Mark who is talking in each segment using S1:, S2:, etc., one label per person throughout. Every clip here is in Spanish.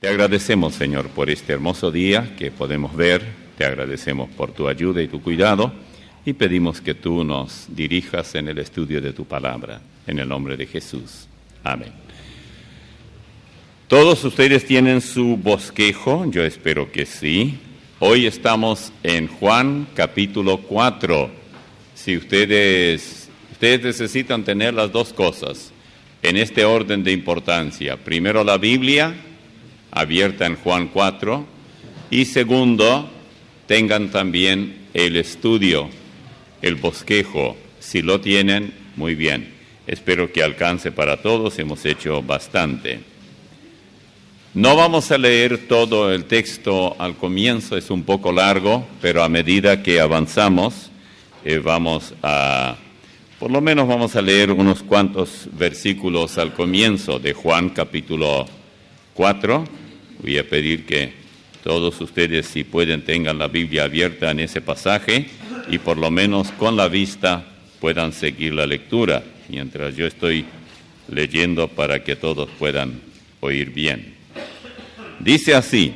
S1: Te agradecemos, Señor, por este hermoso día que podemos ver. Te agradecemos por tu ayuda y tu cuidado y pedimos que tú nos dirijas en el estudio de tu palabra. En el nombre de Jesús. Amén. ¿Todos ustedes tienen su bosquejo? Yo espero que sí. Hoy estamos en Juan capítulo 4. Si ustedes necesitan tener las dos cosas en este orden de importancia. Primero la Biblia abierta en Juan 4, y segundo, tengan también el estudio, el bosquejo. Si lo tienen, muy bien. Espero que alcance para todos, hemos hecho bastante. No vamos a leer todo el texto al comienzo, es un poco largo, pero a medida que avanzamos, por lo menos vamos a leer unos cuantos versículos al comienzo de Juan capítulo 4. Voy a pedir que todos ustedes, si pueden, tengan la Biblia abierta en ese pasaje y por lo menos con la vista puedan seguir la lectura, mientras yo estoy leyendo para que todos puedan oír bien. Dice así: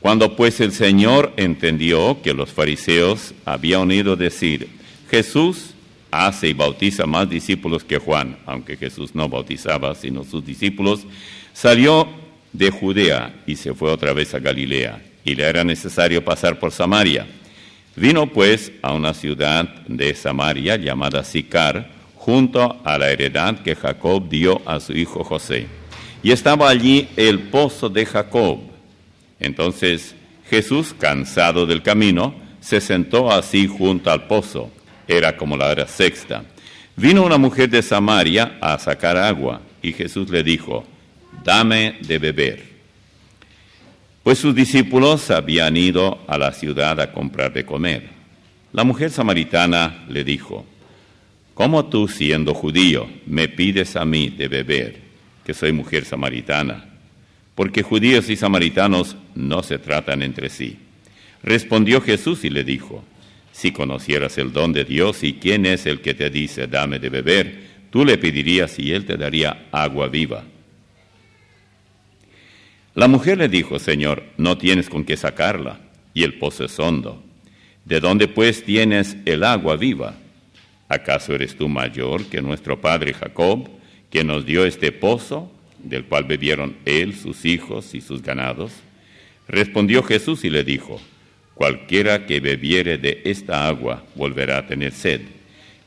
S1: cuando pues el Señor entendió que los fariseos habían oído decir, Jesús hace y bautiza más discípulos que Juan, aunque Jesús no bautizaba sino sus discípulos, salió de Judea y se fue otra vez a Galilea, y le era necesario pasar por Samaria. Vino pues a una ciudad de Samaria llamada Sicar, junto a la heredad que Jacob dio a su hijo José. Y estaba allí el pozo de Jacob. Entonces Jesús, cansado del camino, se sentó así junto al pozo. Era como la hora sexta. Vino una mujer de Samaria a sacar agua, y Jesús le dijo, dame de beber. Pues sus discípulos habían ido a la ciudad a comprar de comer. La mujer samaritana le dijo, ¿cómo tú, siendo judío, me pides a mí de beber, que soy mujer samaritana? Porque judíos y samaritanos no se tratan entre sí. Respondió Jesús y le dijo, si conocieras el don de Dios y quién es el que te dice, dame de beber, tú le pedirías y él te daría agua viva. La mujer le dijo, Señor, no tienes con qué sacarla, y el pozo es hondo. ¿De dónde pues tienes el agua viva? ¿Acaso eres tú mayor que nuestro padre Jacob, que nos dio este pozo, del cual bebieron él, sus hijos y sus ganados? Respondió Jesús y le dijo, cualquiera que bebiere de esta agua volverá a tener sed,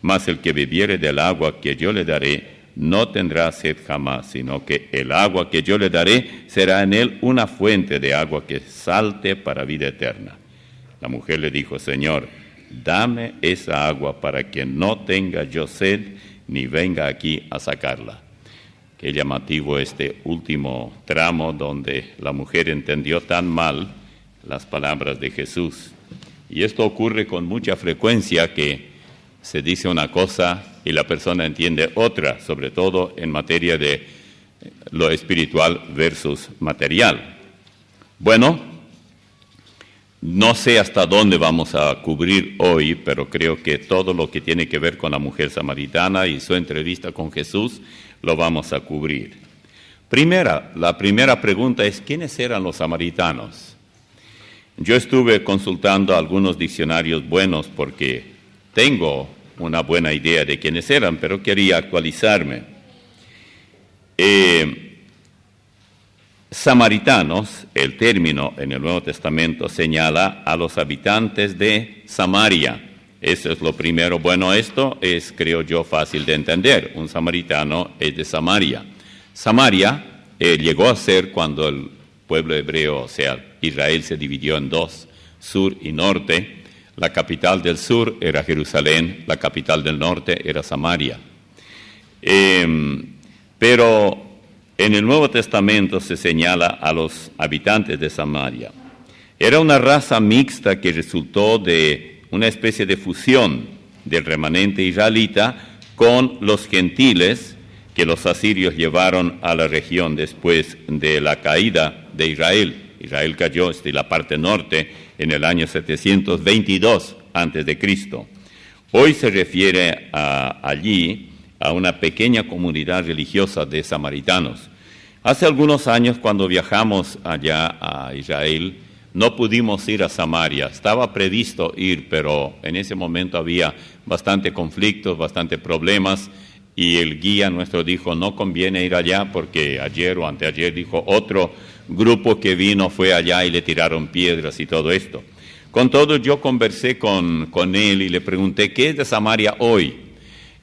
S1: mas el que bebiere del agua que yo le daré no tendrá sed jamás, sino que el agua que yo le daré será en él una fuente de agua que salte para vida eterna. La mujer le dijo, Señor, dame esa agua para que no tenga yo sed, ni venga aquí a sacarla. Qué llamativo este último tramo donde la mujer entendió tan mal las palabras de Jesús. Y esto ocurre con mucha frecuencia, que se dice una cosa y la persona entiende otra, sobre todo en materia de lo espiritual versus material. Bueno, no sé hasta dónde vamos a cubrir hoy, pero creo que todo lo que tiene que ver con la mujer samaritana y su entrevista con Jesús lo vamos a cubrir. La primera pregunta es, ¿quiénes eran los samaritanos? Yo estuve consultando algunos diccionarios buenos porque tengo una buena idea de quiénes eran, pero quería actualizarme. Samaritanos, el término en el Nuevo Testamento señala a los habitantes de Samaria. Eso es lo primero. Bueno, esto es, creo yo, fácil de entender. Un samaritano es de Samaria. Samaria llegó a ser cuando el pueblo hebreo, o sea, Israel se dividió en dos, sur y norte. La capital del sur era Jerusalén, la capital del norte era Samaria. Pero en el Nuevo Testamento se señala a los habitantes de Samaria. Era una raza mixta que resultó de una especie de fusión del remanente israelita con los gentiles que los asirios llevaron a la región después de la caída de Israel. Israel cayó en la parte norte en el año 722 a.C. Hoy se refiere allí a una pequeña comunidad religiosa de samaritanos. Hace algunos años, cuando viajamos allá a Israel, no pudimos ir a Samaria. Estaba previsto ir, pero en ese momento había bastante conflictos, bastante problemas, y el guía nuestro dijo, no conviene ir allá, porque ayer o anteayer dijo otro grupo que vino, fue allá y le tiraron piedras y todo esto. Con todo, yo conversé con él y le pregunté, ¿qué es de Samaria hoy?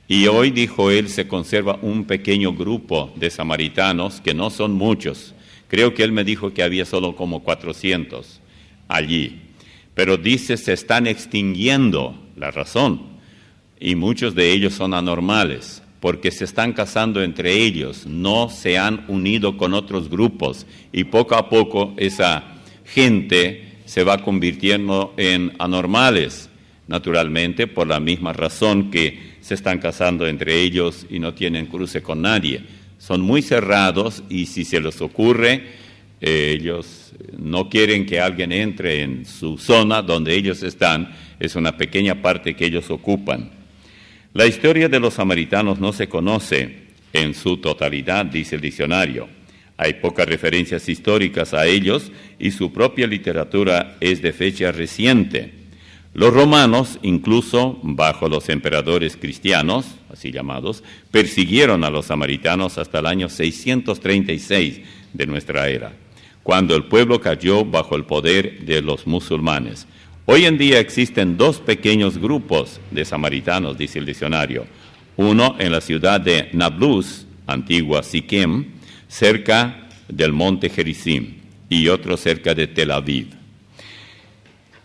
S1: Y hoy, dijo él, se conserva un pequeño grupo de samaritanos, que no son muchos. Creo que él me dijo que había solo como 400 allí. Pero dice, se están extinguiendo, la razón, y muchos de ellos son anormales, porque se están casando entre ellos, no se han unido con otros grupos, y poco a poco esa gente se va convirtiendo en anormales, naturalmente, por la misma razón que se están casando entre ellos y no tienen cruce con nadie. Son muy cerrados y si se les ocurre, ellos no quieren que alguien entre en su zona donde ellos están, es una pequeña parte que ellos ocupan. La historia de los samaritanos no se conoce en su totalidad, dice el diccionario. Hay pocas referencias históricas a ellos y su propia literatura es de fecha reciente. Los romanos, incluso bajo los emperadores cristianos, así llamados, persiguieron a los samaritanos hasta el año 636 de nuestra era, cuando el pueblo cayó bajo el poder de los musulmanes. Hoy en día existen dos pequeños grupos de samaritanos, dice el diccionario. Uno en la ciudad de Nablus, antigua Siquem, cerca del monte Gerizim, y otro cerca de Tel Aviv.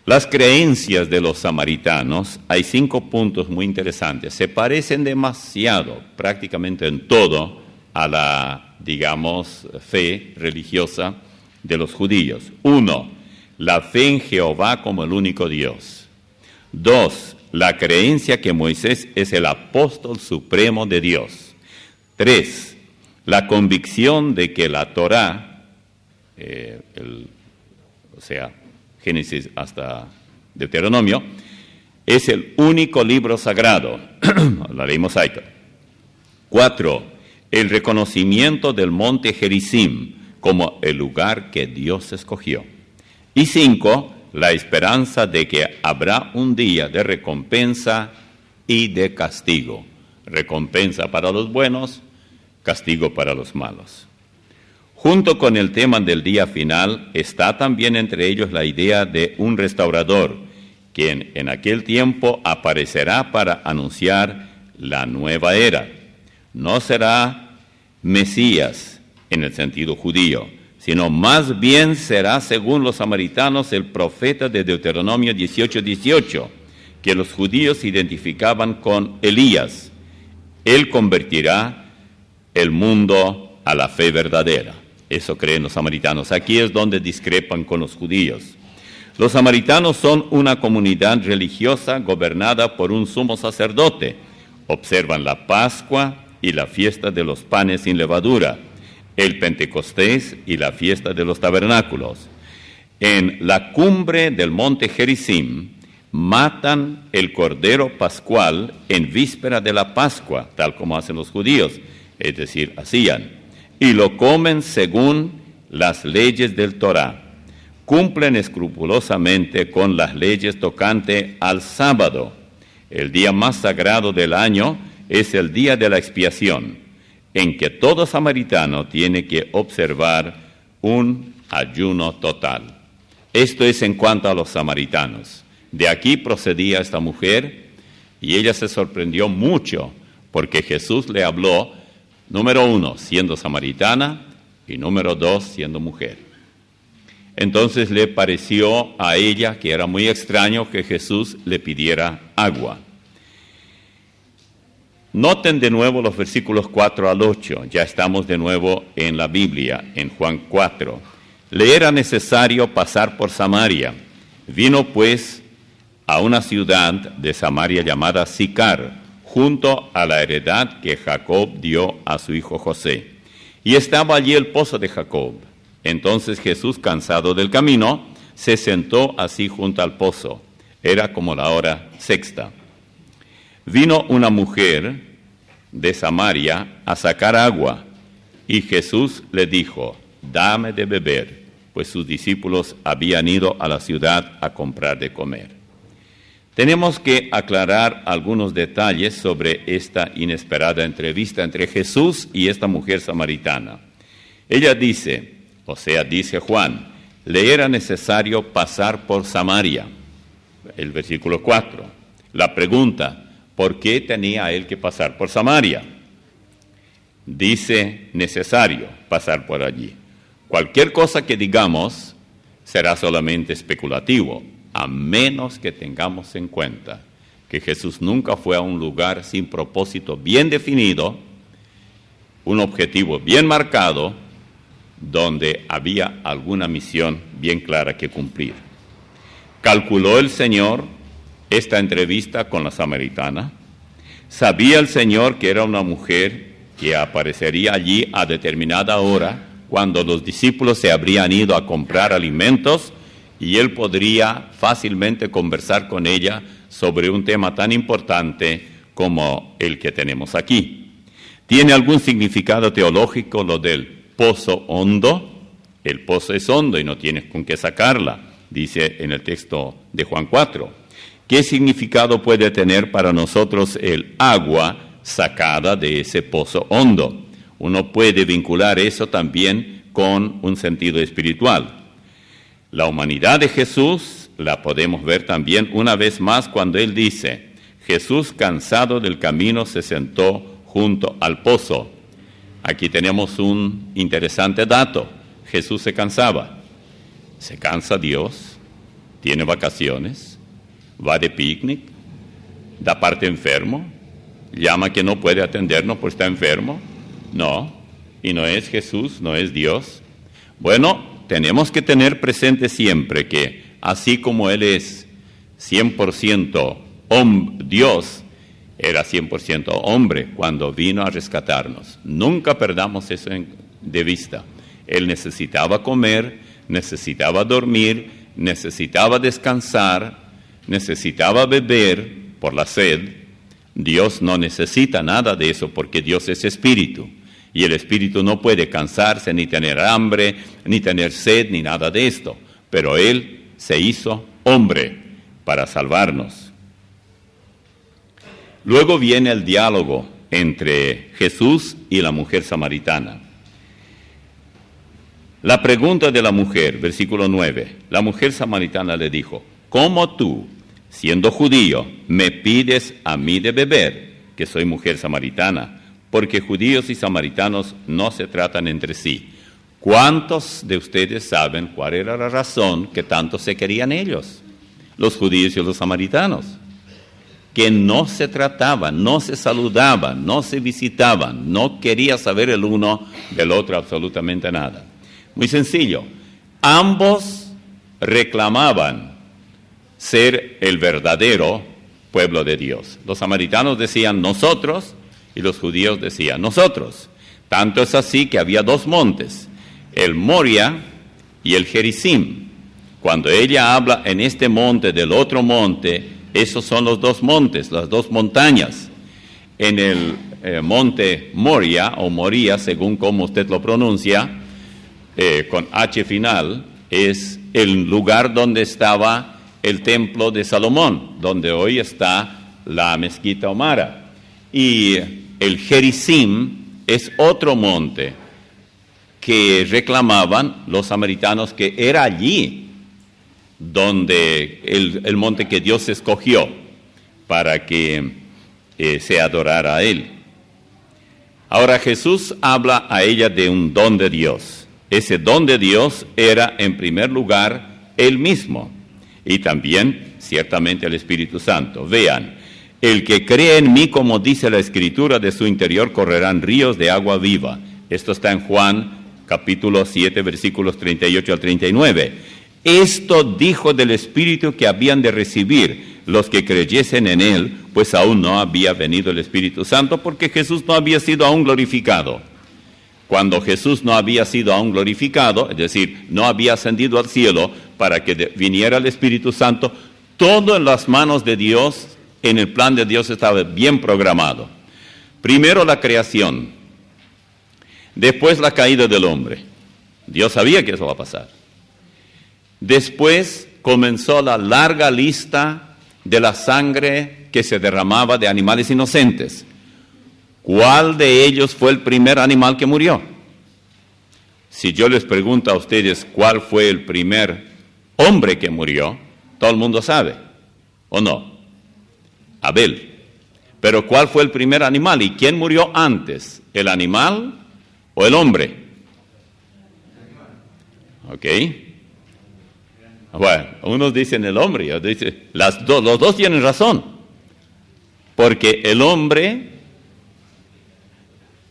S1: Las creencias de los samaritanos, hay 5 puntos muy interesantes. Se parecen demasiado, prácticamente en todo, a la, digamos, fe religiosa de los judíos. 1, la fe en Jehová como el único Dios. 2, la creencia que Moisés es el apóstol supremo de Dios. 3, la convicción de que la Torá, Génesis hasta Deuteronomio, es el único libro sagrado, la ley mosaica. 4, el reconocimiento del monte Gerizim como el lugar que Dios escogió. Y 5, la esperanza de que habrá un día de recompensa y de castigo. Recompensa para los buenos, castigo para los malos. Junto con el tema del día final está también entre ellos la idea de un restaurador, quien en aquel tiempo aparecerá para anunciar la nueva era. No será Mesías en el sentido judío, sino más bien será, según los samaritanos, el profeta de Deuteronomio 18:18, que los judíos identificaban con Elías. Él convertirá el mundo a la fe verdadera. Eso creen los samaritanos. Aquí es donde discrepan con los judíos. Los samaritanos son una comunidad religiosa gobernada por un sumo sacerdote. Observan la Pascua y la fiesta de los panes sin levadura, el Pentecostés y la fiesta de los tabernáculos. En la cumbre del monte Gerizim matan el cordero pascual en víspera de la Pascua, tal como hacen los judíos, es decir, hacían, y lo comen según las leyes del Torá. Cumplen escrupulosamente con las leyes tocante al sábado. El día más sagrado del año es el día de la expiación, en que todo samaritano tiene que observar un ayuno total. Esto es en cuanto a los samaritanos. De aquí procedía esta mujer y ella se sorprendió mucho porque Jesús le habló, número 1, siendo samaritana y número 2, siendo mujer. Entonces le pareció a ella que era muy extraño que Jesús le pidiera agua. Noten de nuevo los versículos 4 al 8. Ya estamos de nuevo en la Biblia, en Juan 4. Le era necesario pasar por Samaria. Vino pues a una ciudad de Samaria llamada Sicar, junto a la heredad que Jacob dio a su hijo José. Y estaba allí el pozo de Jacob. Entonces Jesús, cansado del camino, se sentó así junto al pozo. Era como la hora sexta. Vino una mujer de Samaria a sacar agua, Y Jesús le dijo, dame de beber, pues sus discípulos habían ido a la ciudad a comprar de comer. Tenemos que aclarar algunos detalles sobre esta inesperada entrevista entre Jesús y esta mujer samaritana. Ella dice Juan, le era necesario pasar por Samaria. El versículo 4. La pregunta, ¿por qué tenía él que pasar por Samaria? Dice necesario pasar por allí. Cualquier cosa que digamos será solamente especulativo, a menos que tengamos en cuenta que Jesús nunca fue a un lugar sin propósito bien definido, un objetivo bien marcado, donde había alguna misión bien clara que cumplir. Calculó el Señor esta entrevista con la samaritana. Sabía el Señor que era una mujer que aparecería allí a determinada hora, cuando los discípulos se habrían ido a comprar alimentos, y él podría fácilmente conversar con ella sobre un tema tan importante como el que tenemos aquí. ¿Tiene algún significado teológico lo del pozo hondo? El pozo es hondo y no tienes con qué sacarla, dice en el texto de Juan 4. ¿Qué significado puede tener para nosotros el agua sacada de ese pozo hondo? Uno puede vincular eso también con un sentido espiritual. La humanidad de Jesús la podemos ver también una vez más cuando él dice, Jesús cansado del camino se sentó junto al pozo. Aquí tenemos un interesante dato. Jesús se cansaba. ¿Se cansa Dios? ¿Tiene vacaciones? ¿Va de picnic? ¿Da parte enfermo? ¿Llama que no puede atendernos porque está enfermo? No. ¿Y no es Jesús? ¿No es Dios? Bueno, tenemos que tener presente siempre que así como Él es 100% Dios, era 100% hombre cuando vino a rescatarnos. Nunca perdamos eso de vista. Él necesitaba comer, necesitaba dormir, necesitaba descansar, necesitaba beber por la sed. Dios no necesita nada de eso porque Dios es espíritu. Y el espíritu no puede cansarse, ni tener hambre, ni tener sed, ni nada de esto. Pero Él se hizo hombre para salvarnos. Luego viene el diálogo entre Jesús y la mujer samaritana. La pregunta de la mujer, versículo 9. La mujer samaritana le dijo, ¿cómo tú, siendo judío, me pides a mí de beber, que soy mujer samaritana? Porque judíos y samaritanos no se tratan entre sí. ¿Cuántos de ustedes saben cuál era la razón que tanto se querían ellos, los judíos y los samaritanos? Que no se trataban, no se saludaban, no se visitaban, no quería saber el uno del otro absolutamente nada. Muy sencillo, ambos reclamaban ser el verdadero pueblo de Dios. Los samaritanos decían nosotros, y los judíos decían nosotros. Tanto es así que había dos montes, el Moria y el Gerizim. Cuando ella habla en este monte del otro monte, esos son los dos montes, las dos montañas. En el monte Moria, o Moría, según como usted lo pronuncia, con H final, es el lugar donde estaba el templo de Salomón, donde hoy está la mezquita Omara. Y el Gerizim es otro monte que reclamaban los samaritanos que era allí donde el monte que Dios escogió para que se adorara a Él. Ahora Jesús habla a ella de un don de Dios. Ese don de Dios era en primer lugar Él mismo y también ciertamente el Espíritu Santo. Vean, el que cree en mí, como dice la Escritura, de su interior correrán ríos de agua viva. Esto está en Juan capítulo 7, versículos 38 al 39. Esto dijo del Espíritu que habían de recibir los que creyesen en Él, pues aún no había venido el Espíritu Santo, porque Jesús no había sido aún glorificado. Cuando Jesús no había sido aún glorificado, es decir, no había ascendido al cielo para que viniera el Espíritu Santo, todo en las manos de Dios, en el plan de Dios estaba bien programado. Primero la creación. Después la caída del hombre. Dios sabía que eso va a pasar. Después comenzó la larga lista de la sangre que se derramaba de animales inocentes. ¿Cuál de ellos fue el primer animal que murió? Si yo les pregunto a ustedes cuál fue el primer hombre que murió, todo el mundo sabe, ¿o no? Abel. Pero ¿cuál fue el primer animal? ¿Y quién murió antes? ¿El animal o el hombre? ¿Ok? Bueno, unos dicen el hombre, otros dicen, los dos tienen razón. Porque el hombre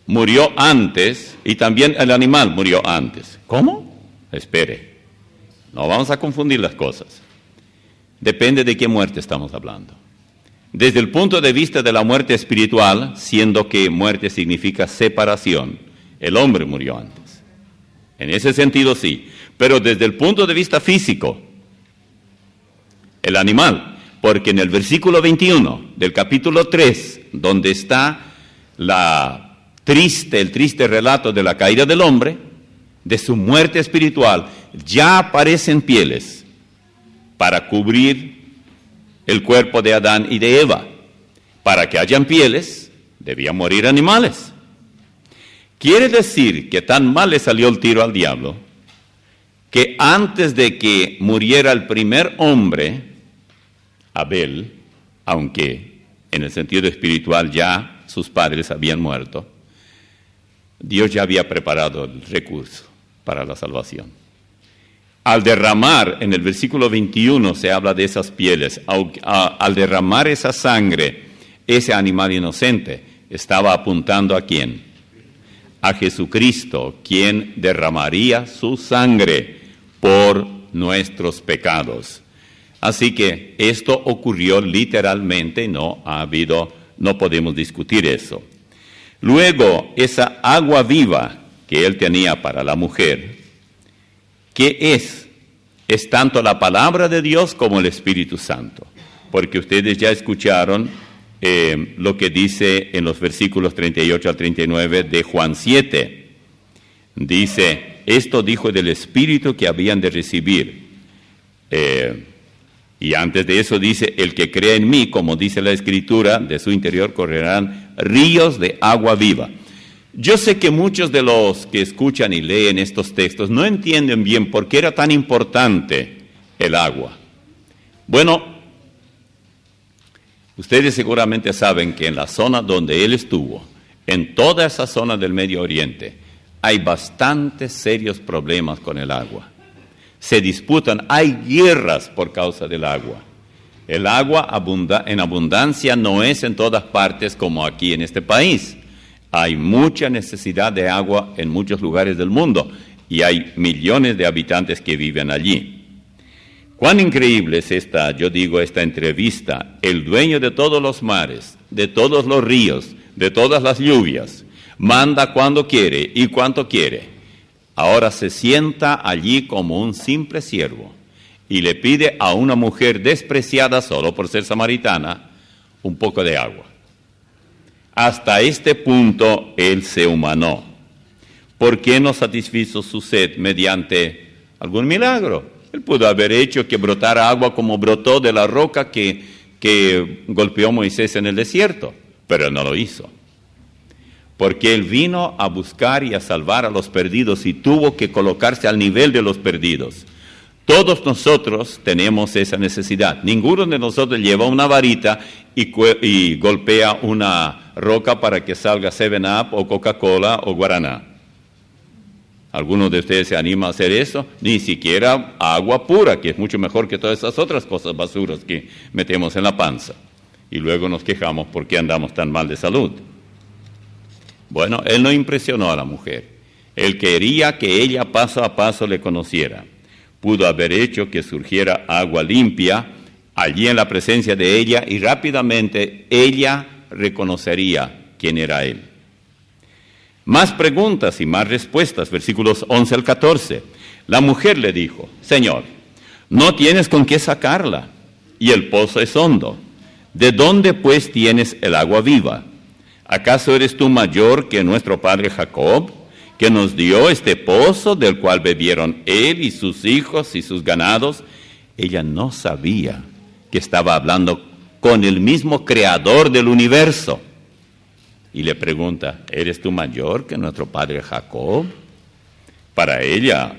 S1: murió antes y también el animal murió antes. ¿Cómo? Espere, no vamos a confundir las cosas. Depende de qué muerte estamos hablando. Desde el punto de vista de la muerte espiritual, siendo que muerte significa separación, el hombre murió antes. En ese sentido sí, pero desde el punto de vista físico, el animal, porque en el versículo 21 del capítulo 3, donde está el triste relato de la caída del hombre, de su muerte espiritual, ya aparecen pieles para cubrir el cuerpo de Adán y de Eva. Para que hayan pieles, debían morir animales. Quiere decir que tan mal le salió el tiro al diablo, que antes de que muriera el primer hombre, Abel, aunque en el sentido espiritual ya sus padres habían muerto, Dios ya había preparado el recurso para la salvación. Al derramar, en el versículo 21 se habla de esas pieles, al derramar esa sangre, ese animal inocente estaba apuntando ¿a quién? A Jesucristo, quien derramaría su sangre por nuestros pecados. Así que esto ocurrió literalmente, no podemos discutir eso. Luego, esa agua viva que él tenía para la mujer, ¿qué es? Es tanto la palabra de Dios como el Espíritu Santo. Porque ustedes ya escucharon lo que dice en los versículos 38 al 39 de Juan 7. Dice, esto dijo del Espíritu que habían de recibir. Y antes de eso dice, el que cree en mí, como dice la Escritura, de su interior correrán ríos de agua viva. Yo sé que muchos de los que escuchan y leen estos textos no entienden bien por qué era tan importante el agua. Bueno, ustedes seguramente saben que en la zona donde él estuvo, en toda esa zona del Medio Oriente, hay bastantes serios problemas con el agua. Se disputan, hay guerras por causa del agua. El agua en abundancia no es en todas partes como aquí en este país. Hay mucha necesidad de agua en muchos lugares del mundo y hay millones de habitantes que viven allí. Cuán increíble es esta entrevista. El dueño de todos los mares, de todos los ríos, de todas las lluvias, manda cuando quiere y cuanto quiere. Ahora se sienta allí como un simple siervo y le pide a una mujer despreciada solo por ser samaritana un poco de agua. Hasta este punto él se humanó. ¿Por qué no satisfizo su sed mediante algún milagro? Él pudo haber hecho que brotara agua como brotó de la roca que golpeó Moisés en el desierto, pero no lo hizo. Porque él vino a buscar y a salvar a los perdidos y tuvo que colocarse al nivel de los perdidos. Todos nosotros tenemos esa necesidad. Ninguno de nosotros lleva una varita y golpea una roca para que salga 7-Up o Coca-Cola o Guaraná. ¿Alguno de ustedes se anima a hacer eso? Ni siquiera agua pura, que es mucho mejor que todas esas otras cosas basuras que metemos en la panza. Y luego nos quejamos porque andamos tan mal de salud. Bueno, él no impresionó a la mujer. Él quería que ella paso a paso le conociera. Pudo haber hecho que surgiera agua limpia allí en la presencia de ella y rápidamente ella reconocería quién era él. Más preguntas y más respuestas, versículos 11 al 14. La mujer le dijo, Señor, no tienes con qué sacarla y el pozo es hondo. ¿De dónde pues tienes el agua viva? ¿Acaso eres tú mayor que nuestro padre Jacob, que nos dio este pozo del cual bebieron él y sus hijos y sus ganados. Ella no sabía que estaba hablando con el mismo creador del universo. Y le pregunta, ¿eres tú mayor que nuestro padre Jacob? Para ella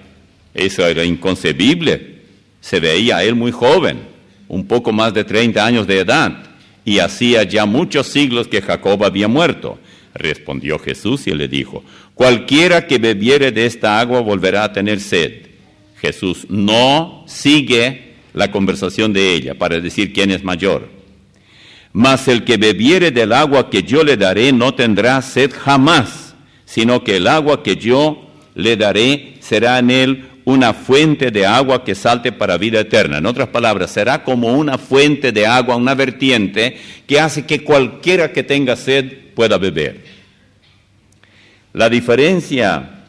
S1: eso era inconcebible. Se veía a él muy joven, un poco más de 30 años de edad, y hacía ya muchos siglos que Jacob había muerto. Respondió Jesús y le dijo, cualquiera que bebiere de esta agua volverá a tener sed. Jesús no sigue la conversación de ella para decir quién es mayor. Mas el que bebiere del agua que yo le daré no tendrá sed jamás, sino que el agua que yo le daré será en él una fuente de agua que salte para vida eterna. En otras palabras, será como una fuente de agua, una vertiente que hace que cualquiera que tenga sed pueda beber. La diferencia,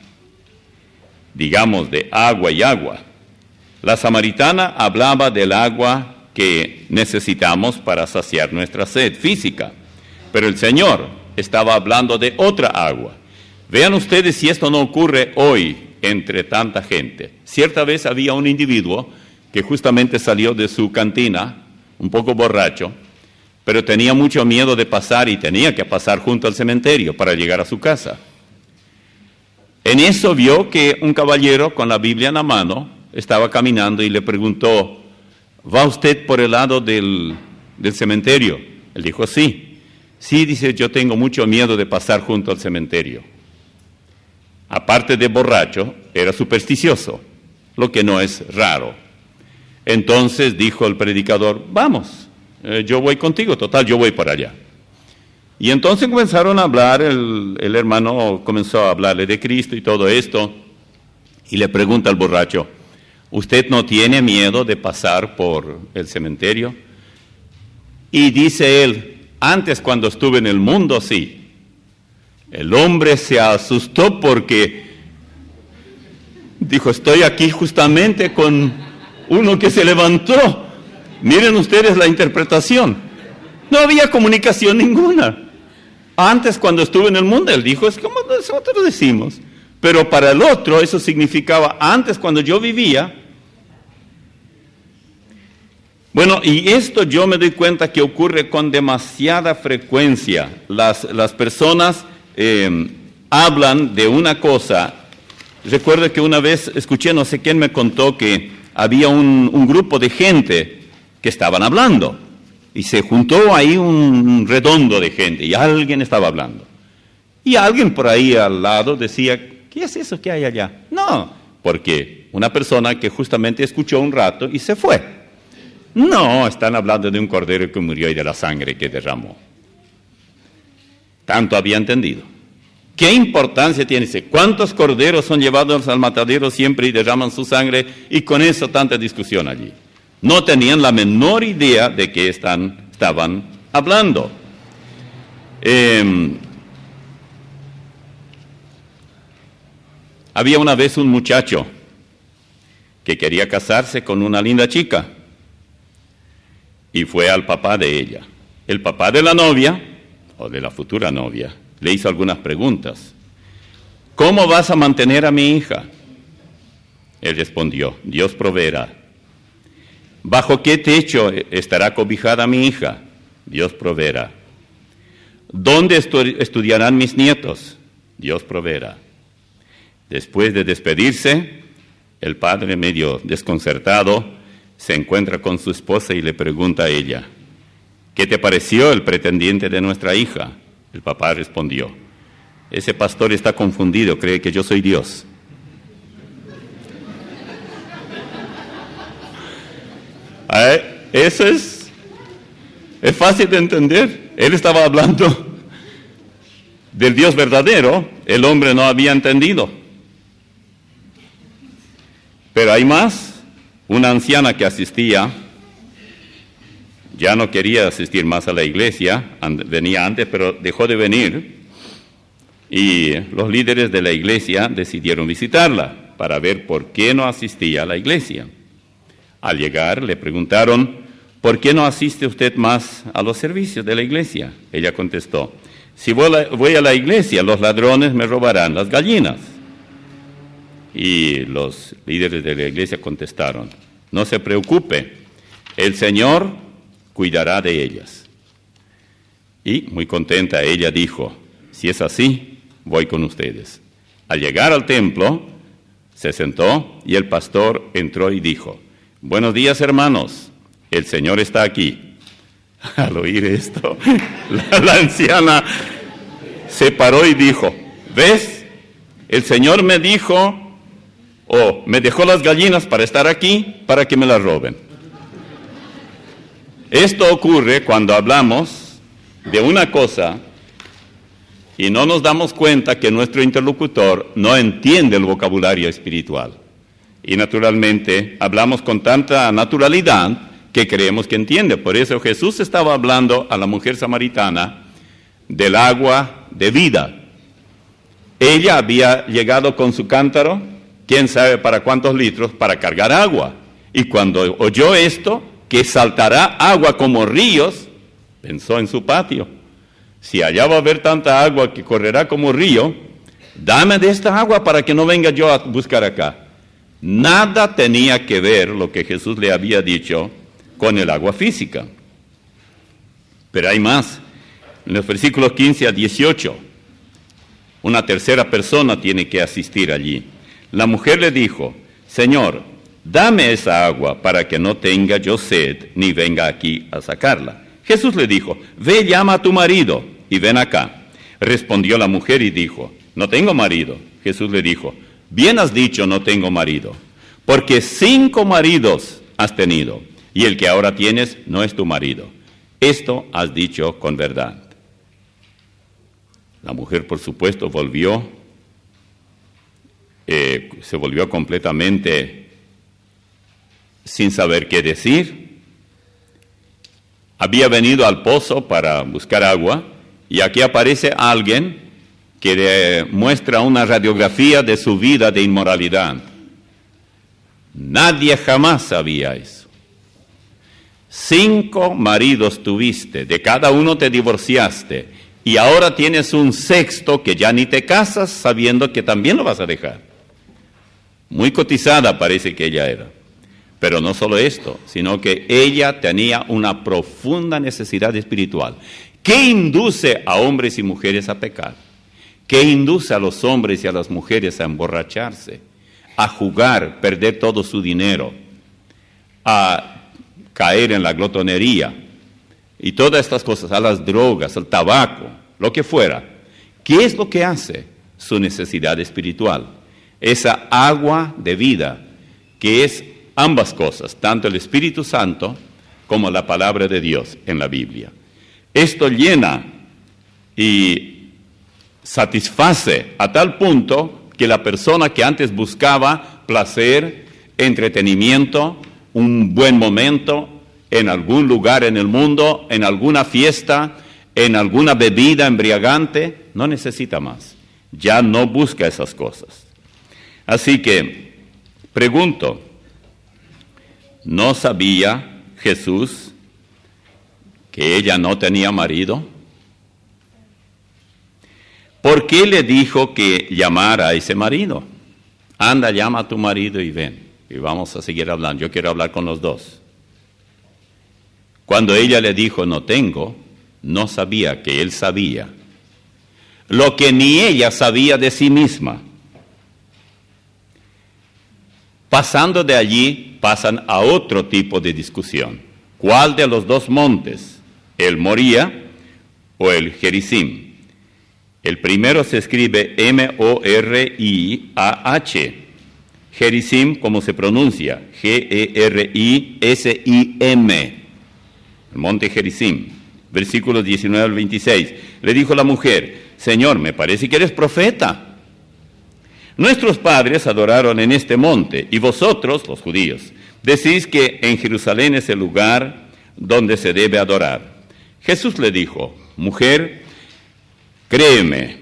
S1: digamos, de agua y agua. La samaritana hablaba del agua que necesitamos para saciar nuestra sed física, pero el Señor estaba hablando de otra agua. Vean ustedes si esto no ocurre hoy entre tanta gente. Cierta vez había un individuo que justamente salió de su cantina, un poco borracho, pero tenía mucho miedo de pasar y tenía que pasar junto al cementerio para llegar a su casa. En eso vio que un caballero con la Biblia en la mano estaba caminando y le preguntó, ¿va usted por el lado del cementerio? Él dijo, sí. Sí, dice, yo tengo mucho miedo de pasar junto al cementerio. Aparte de borracho, era supersticioso, lo que no es raro. Entonces dijo el predicador, vamos, yo voy contigo, total, yo voy para allá. Y entonces comenzaron a hablar, el hermano comenzó a hablarle de Cristo y todo esto, y le pregunta al borracho, ¿usted no tiene miedo de pasar por el cementerio? Y dice él, antes cuando estuve en el mundo, sí. El hombre se asustó porque dijo, estoy aquí justamente con uno que se levantó. Miren ustedes la interpretación. No había comunicación ninguna. Antes cuando estuve en el mundo, él dijo, es como nosotros decimos. Pero para el otro eso significaba, antes cuando yo vivía. Bueno, y esto yo me doy cuenta que ocurre con demasiada frecuencia. Las personas hablan de una cosa. Recuerdo que una vez escuché, no sé quién me contó que había un grupo de gente que estaban hablando y se juntó ahí un redondo de gente y alguien estaba hablando. Y alguien por ahí al lado decía, ¿qué es eso que hay allá? No, porque una persona que justamente escuchó un rato y se fue. No, están hablando de un cordero que murió y de la sangre que derramó. Tanto había entendido. ¿Qué importancia tiene ese? ¿Cuántos corderos son llevados al matadero siempre y derraman su sangre? Y con eso tanta discusión allí. No tenían la menor idea de qué estaban hablando. Había una vez un muchacho que quería casarse con una linda chica y fue al papá de ella. El papá de la novia, o de la futura novia, le hizo algunas preguntas. ¿Cómo vas a mantener a mi hija? Él respondió, Dios proveerá. ¿Bajo qué techo estará cobijada mi hija? Dios proveerá. ¿Dónde estudiarán mis nietos? Dios proveerá. Después de despedirse, el padre, medio desconcertado, se encuentra con su esposa y le pregunta a ella, ¿qué te pareció el pretendiente de nuestra hija? El papá respondió, ese pastor está confundido, cree que yo soy Dios. Eso es fácil de entender. Él estaba hablando del Dios verdadero, el hombre no había entendido. Pero hay más. Una anciana que asistía, ya no quería asistir más a la iglesia, venía antes, pero dejó de venir, y los líderes de la iglesia decidieron visitarla para ver por qué no asistía a la iglesia. Al llegar le preguntaron, ¿por qué no asiste usted más a los servicios de la iglesia? Ella contestó, si voy a la iglesia, los ladrones me robarán las gallinas. Y los líderes de la iglesia contestaron: no se preocupe, el Señor cuidará de ellas. Y muy contenta ella dijo: si es así, voy con ustedes. Al llegar al templo, se sentó y el pastor entró y dijo: buenos días, hermanos, el Señor está aquí. Al oír esto, la anciana se paró y dijo: ¿ves? El Señor me dijo, me dejó las gallinas para estar aquí, para que me las roben. Esto ocurre cuando hablamos de una cosa y no nos damos cuenta que nuestro interlocutor no entiende el vocabulario espiritual. Y naturalmente hablamos con tanta naturalidad que creemos que entiende. Por eso Jesús estaba hablando a la mujer samaritana del agua de vida. Ella había llegado con su cántaro, quién sabe para cuántos litros, para cargar agua. Y cuando oyó esto, que saltará agua como ríos, pensó en su patio: si allá va a haber tanta agua que correrá como río, dame de esta agua para que no venga yo a buscar acá. Nada tenía que ver lo que Jesús le había dicho con el agua física. Pero hay más. En los versículos 15 a 18, una tercera persona tiene que asistir allí. La mujer le dijo: Señor, dame esa agua para que no tenga yo sed ni venga aquí a sacarla. Jesús le dijo: ve, llama a tu marido y ven acá. Respondió la mujer y dijo: no tengo marido. Jesús le dijo: bien has dicho, no tengo marido, porque 5 maridos has tenido, y el que ahora tienes no es tu marido. Esto has dicho con verdad. La mujer, por supuesto, se volvió completamente sin saber qué decir. Había venido al pozo para buscar agua, y aquí aparece alguien que le muestra una radiografía de su vida de inmoralidad. Nadie jamás sabía eso. 5 maridos tuviste, de cada uno te divorciaste, y ahora tienes un 6º que ya ni te casas sabiendo que también lo vas a dejar. Muy cotizada parece que ella era. Pero no solo esto, sino que ella tenía una profunda necesidad espiritual. ¿Qué induce a hombres y mujeres a pecar? ¿Qué induce a los hombres y a las mujeres a emborracharse, a jugar, perder todo su dinero, a caer en la glotonería y todas estas cosas, a las drogas, al tabaco, lo que fuera? ¿Qué es lo que hace? Su necesidad espiritual, esa agua de vida, que es ambas cosas, tanto el Espíritu Santo como la palabra de Dios en la Biblia. Esto llena y satisface a tal punto que la persona que antes buscaba placer, entretenimiento, un buen momento en algún lugar en el mundo, en alguna fiesta, en alguna bebida embriagante, no necesita más. Ya no busca esas cosas. Así que, pregunto, ¿no sabía Jesús que ella no tenía marido? ¿Por qué le dijo que llamara a ese marido? Anda, llama a tu marido y ven. Y vamos a seguir hablando. Yo quiero hablar con los dos. Cuando ella le dijo no tengo, no sabía que él sabía lo que ni ella sabía de sí misma. Pasando de allí, pasan a otro tipo de discusión. ¿Cuál de los 2 montes? ¿El Moría o el Gerizim? El primero se escribe M-O-R-I-A-H. Gerizim, ¿cómo se pronuncia? G-E-R-I-S-I-M. El monte Gerizim. Versículos 19 al 26. Le dijo la mujer: Señor, me parece que eres profeta. Nuestros padres adoraron en este monte, y vosotros, los judíos, decís que en Jerusalén es el lugar donde se debe adorar. Jesús le dijo: mujer, créeme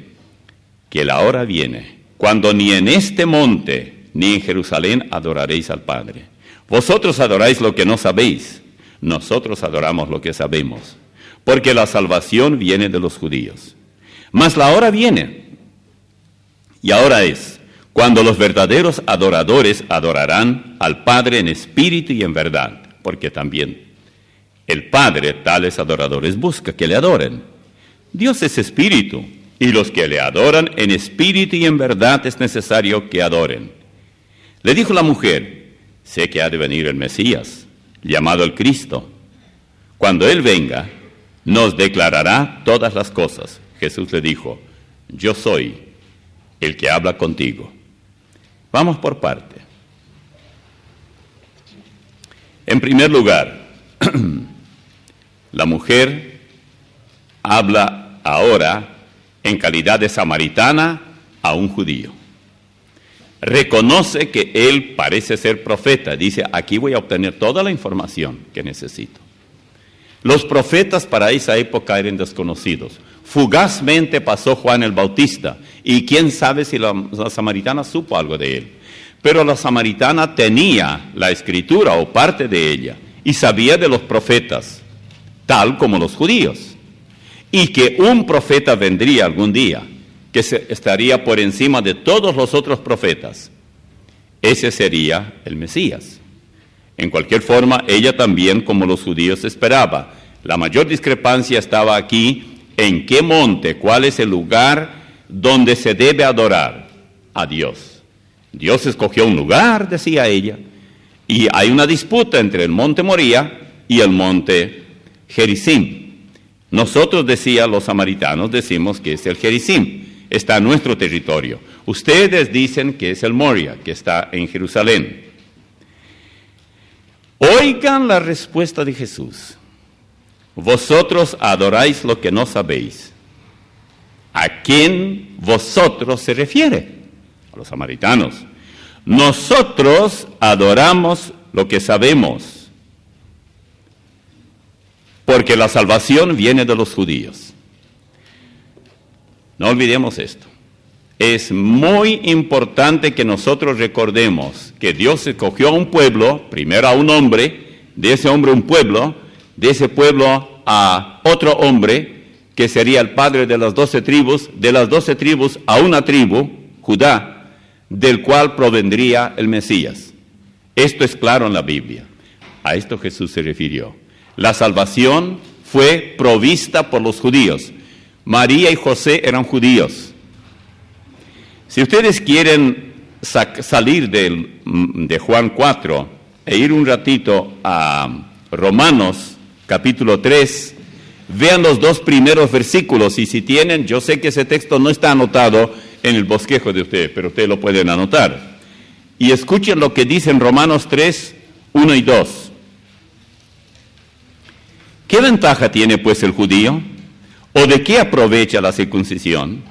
S1: que la hora viene cuando ni en este monte ni en Jerusalén adoraréis al Padre. Vosotros adoráis lo que no sabéis, nosotros adoramos lo que sabemos, porque la salvación viene de los judíos. Mas la hora viene, y ahora es, cuando los verdaderos adoradores adorarán al Padre en espíritu y en verdad, porque también el Padre tales adoradores busca que le adoren. Dios es espíritu, y los que le adoran en espíritu y en verdad es necesario que adoren. Le dijo la mujer: sé que ha de venir el Mesías, llamado el Cristo. Cuando Él venga, nos declarará todas las cosas. Jesús le dijo: yo soy el que habla contigo. Vamos por parte. En primer lugar, la mujer habla ahora en calidad de samaritana a un judío. Reconoce que él parece ser profeta. Dice: aquí voy a obtener toda la información que necesito. Los profetas para esa época eran desconocidos. Fugazmente pasó Juan el Bautista, y quién sabe si la samaritana supo algo de él. Pero la samaritana tenía la escritura o parte de ella, y sabía de los profetas, tal como los judíos, y que un profeta vendría algún día, que estaría por encima de todos los otros profetas. Ese sería el Mesías. En cualquier forma, ella también, como los judíos, esperaba. La mayor discrepancia estaba aquí: ¿en qué monte? ¿Cuál es el lugar donde se debe adorar a Dios? Dios escogió un lugar, decía ella, y hay una disputa entre el monte Moría y el monte Gerizim. Nosotros, decía los samaritanos, decimos que es el Gerizim, está en nuestro territorio. Ustedes dicen que es el Moria, que está en Jerusalén. Oigan la respuesta de Jesús: vosotros adoráis lo que no sabéis. ¿A quién vosotros se refiere? A los samaritanos. Nosotros adoramos lo que sabemos, porque la salvación viene de los judíos. No olvidemos esto. Es muy importante que nosotros recordemos que Dios escogió a un pueblo, primero a un hombre, de ese hombre un pueblo, de ese pueblo a otro hombre, que sería el padre de las 12 tribus, de las 12 tribus a una tribu, Judá, del cual provendría el Mesías. Esto es claro en la Biblia. A esto Jesús se refirió. La salvación fue provista por los judíos. María y José eran judíos. Si ustedes quieren salir de Juan 4 e ir un ratito a Romanos capítulo 3, vean los 2 primeros versículos, y si tienen, yo sé que ese texto no está anotado en el bosquejo de ustedes, pero ustedes lo pueden anotar. Y escuchen lo que dice en Romanos 3, 1 y 2. ¿Qué ventaja tiene pues el judío? ¿O de qué aprovecha la circuncisión?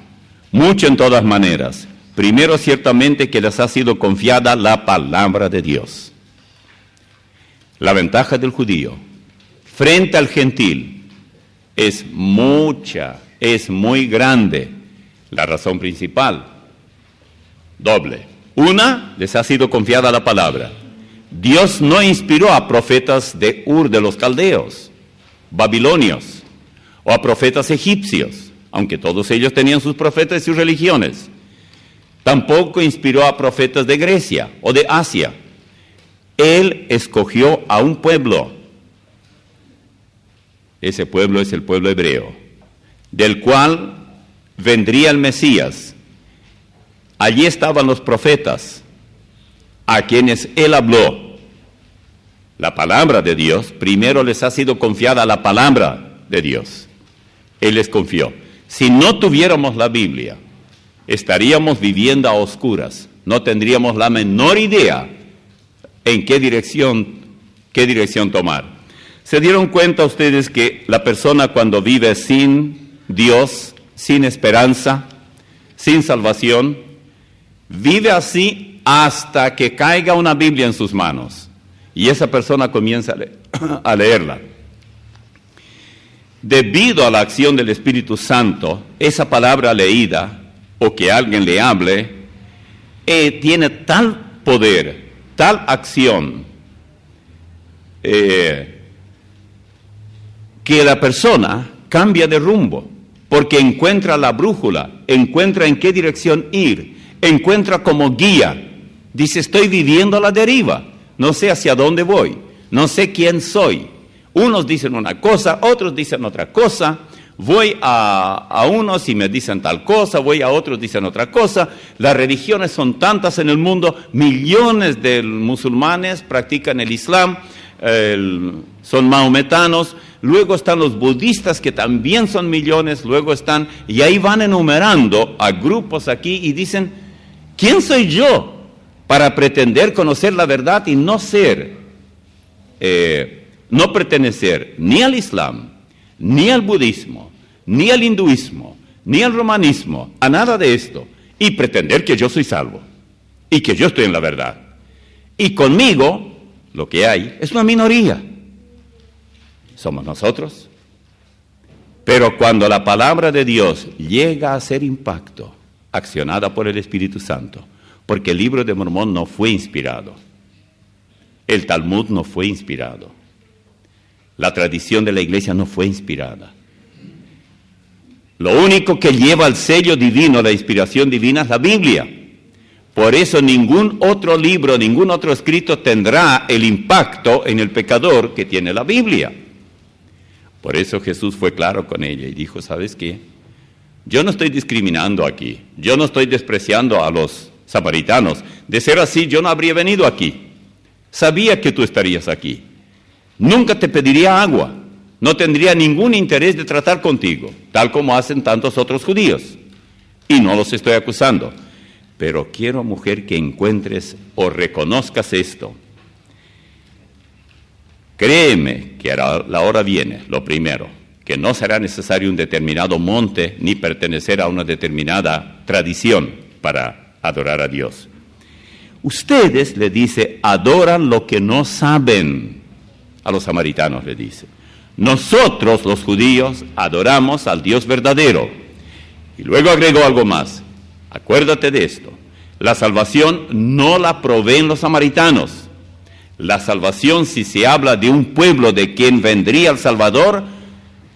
S1: Mucho en todas maneras. Primero, ciertamente que les ha sido confiada la palabra de Dios. La ventaja del judío frente al gentil es mucha, es muy grande. La razón principal, doble. Una, les ha sido confiada la palabra. Dios no inspiró a profetas de Ur de los caldeos, babilonios, o a profetas egipcios, aunque todos ellos tenían sus profetas y sus religiones. Tampoco inspiró a profetas de Grecia o de Asia. Él escogió a un pueblo. Ese pueblo es el pueblo hebreo, del cual vendría el Mesías. Allí estaban los profetas, a quienes él habló. La palabra de Dios, primero les ha sido confiada la palabra de Dios. Él les confió. Si no tuviéramos la Biblia, estaríamos viviendo a oscuras. No tendríamos la menor idea en qué dirección tomar. ¿Se dieron cuenta ustedes que la persona cuando vive sin Dios, sin esperanza, sin salvación, vive así hasta que caiga una Biblia en sus manos? Y esa persona comienza a leerla. Debido a la acción del Espíritu Santo, esa palabra leída, o que alguien le hable, tiene tal poder, tal acción, que la persona cambia de rumbo, porque encuentra la brújula, encuentra en qué dirección ir, encuentra como guía. Dice, estoy viviendo a la deriva, no sé hacia dónde voy, no sé quién soy. Unos dicen una cosa, otros dicen otra cosa. Voy a unos y me dicen tal cosa, voy a otros y dicen otra cosa. Las religiones son tantas en el mundo, millones de musulmanes practican el Islam, son maometanos, luego están los budistas que también son millones, luego están, y ahí van enumerando a grupos aquí y dicen, ¿quién soy yo para pretender conocer la verdad y no pertenecer ni al Islam, ni al budismo, ni al hinduismo, ni al romanismo, a nada de esto, y pretender que yo soy salvo, y que yo estoy en la verdad? Y conmigo, lo que hay es una minoría. Somos nosotros. Pero cuando la palabra de Dios llega a hacer impacto, accionada por el Espíritu Santo, porque el libro de Mormón no fue inspirado, el Talmud no fue inspirado, la tradición de la iglesia no fue inspirada. Lo único que lleva el sello divino, la inspiración divina, es la Biblia. Por eso ningún otro libro, ningún otro escrito tendrá el impacto en el pecador que tiene la Biblia. Por eso Jesús fue claro con ella y dijo, ¿sabes qué? Yo no estoy discriminando aquí, yo no estoy despreciando a los samaritanos. De ser así, yo no habría venido aquí. Sabía que tú estarías aquí. Nunca te pediría agua. No tendría ningún interés de tratar contigo, tal como hacen tantos otros judíos. Y no los estoy acusando. Pero quiero, mujer, que encuentres o reconozcas esto. Créeme que la hora viene, lo primero, que no será necesario un determinado monte ni pertenecer a una determinada tradición para adorar a Dios. Ustedes, le dice, adoran lo que no saben. A los samaritanos le dice. Nosotros, los judíos, adoramos al Dios verdadero. Y luego agregó algo más. Acuérdate de esto. La salvación no la proveen los samaritanos. La salvación, si se habla de un pueblo de quien vendría el Salvador,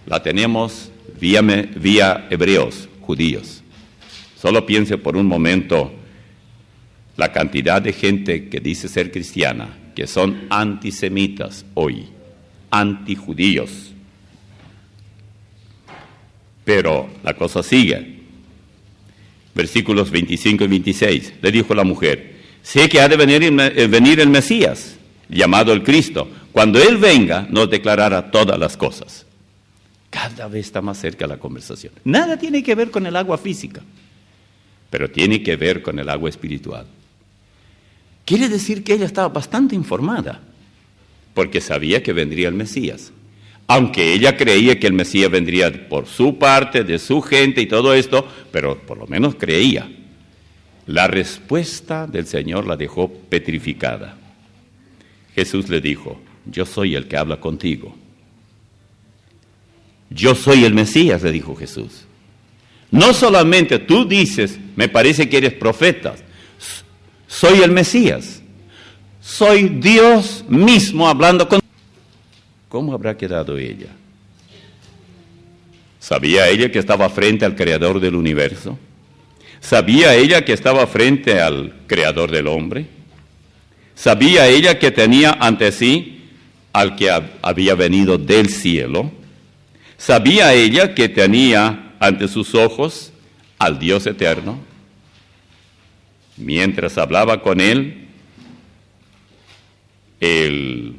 S1: la tenemos vía hebreos, judíos. Solo piense por un momento la cantidad de gente que dice ser cristiana, que son antisemitas hoy, antijudíos. Pero la cosa sigue. Versículos 25 y 26. Le dijo la mujer, sé que ha de venir el Mesías, llamado el Cristo. Cuando Él venga, nos declarará todas las cosas. Cada vez está más cerca la conversación. Nada tiene que ver con el agua física, pero tiene que ver con el agua espiritual. Quiere decir que ella estaba bastante informada, porque sabía que vendría el Mesías. Aunque ella creía que el Mesías vendría por su parte, de su gente y todo esto, pero por lo menos creía. La respuesta del Señor la dejó petrificada. Jesús le dijo, yo soy el que habla contigo. Yo soy el Mesías, le dijo Jesús. No solamente tú dices, me parece que eres profeta, soy el Mesías. Soy Dios mismo hablando contigo. ¿Cómo habrá quedado ella? ¿Sabía ella que estaba frente al Creador del universo? ¿Sabía ella que estaba frente al Creador del hombre? ¿Sabía ella que tenía ante sí al que había venido del cielo? ¿Sabía ella que tenía ante sus ojos al Dios eterno? Mientras hablaba con él, él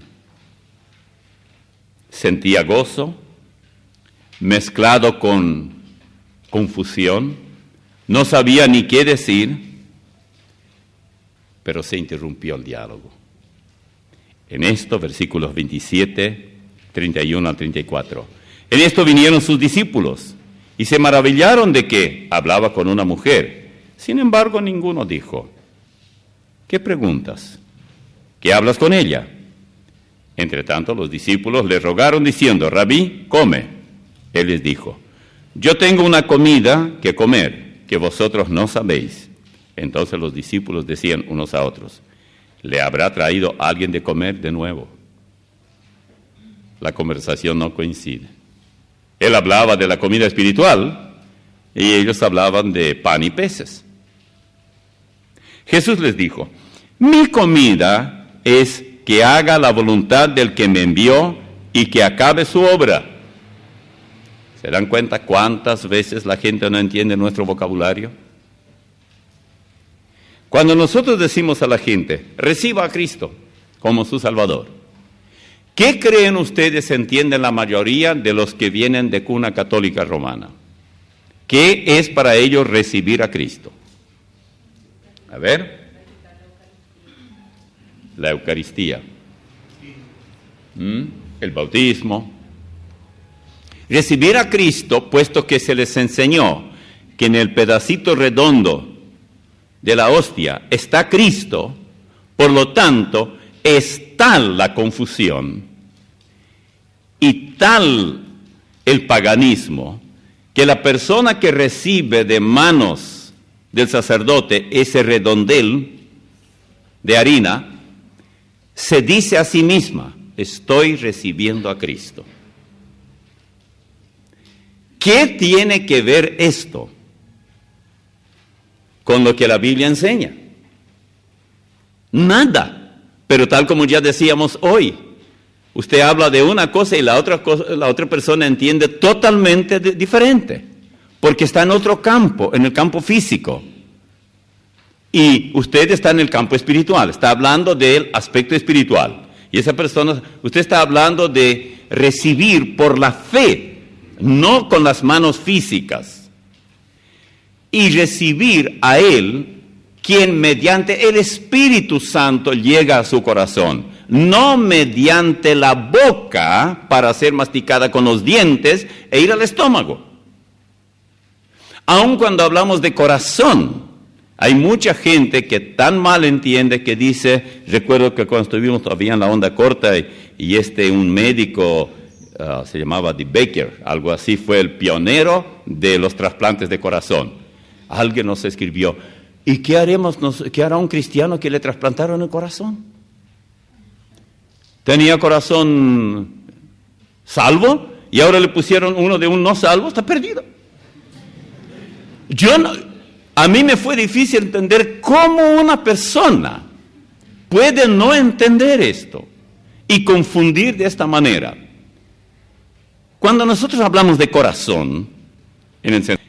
S1: sentía gozo, mezclado con confusión, no sabía ni qué decir, pero se interrumpió el diálogo. En esto, versículos 27, 31 al 34. En esto vinieron sus discípulos y se maravillaron de que hablaba con una mujer. Sin embargo, ninguno dijo, ¿qué preguntas? ¿Qué hablas con ella? Entre tanto, los discípulos le rogaron diciendo, Rabí, come. Él les dijo, yo tengo una comida que comer, que vosotros no sabéis. Entonces los discípulos decían unos a otros, ¿le habrá traído alguien de comer de nuevo? La conversación no coincide. Él hablaba de la comida espiritual y ellos hablaban de pan y peces. Jesús les dijo, mi comida es que haga la voluntad del que me envió y que acabe su obra. ¿Se dan cuenta cuántas veces la gente no entiende nuestro vocabulario? Cuando nosotros decimos a la gente, reciba a Cristo como su Salvador, ¿qué creen ustedes entienden la mayoría de los que vienen de cuna católica romana? ¿Qué es para ellos recibir a Cristo? A ver. La Eucaristía. El bautismo. Recibir a Cristo, puesto que se les enseñó que en el pedacito redondo de la hostia está Cristo, por lo tanto, es tal la confusión y tal el paganismo que la persona que recibe de manos del sacerdote ese redondel de harina, se dice a sí misma, estoy recibiendo a Cristo. ¿Qué tiene que ver esto con lo que la Biblia enseña? Nada, pero tal como ya decíamos hoy, usted habla de una cosa y la otra persona entiende totalmente diferente, porque está en otro campo, en el campo físico. Y usted está en el campo espiritual, está hablando del aspecto espiritual. Y esa persona, usted está hablando de recibir por la fe, no con las manos físicas. Y recibir a Él, quien mediante el Espíritu Santo llega a su corazón. No mediante la boca para ser masticada con los dientes e ir al estómago. Aun cuando hablamos de corazón, hay mucha gente que tan mal entiende que dice, recuerdo que cuando estuvimos todavía en la onda corta y un médico se llamaba De Baker, algo así, fue el pionero de los trasplantes de corazón. Alguien nos escribió, ¿y qué hará un cristiano que le trasplantaron el corazón? Tenía corazón salvo y ahora le pusieron uno de un no salvo, está perdido. A mí me fue difícil entender cómo una persona puede no entender esto y confundir de esta manera. Cuando nosotros hablamos de corazón,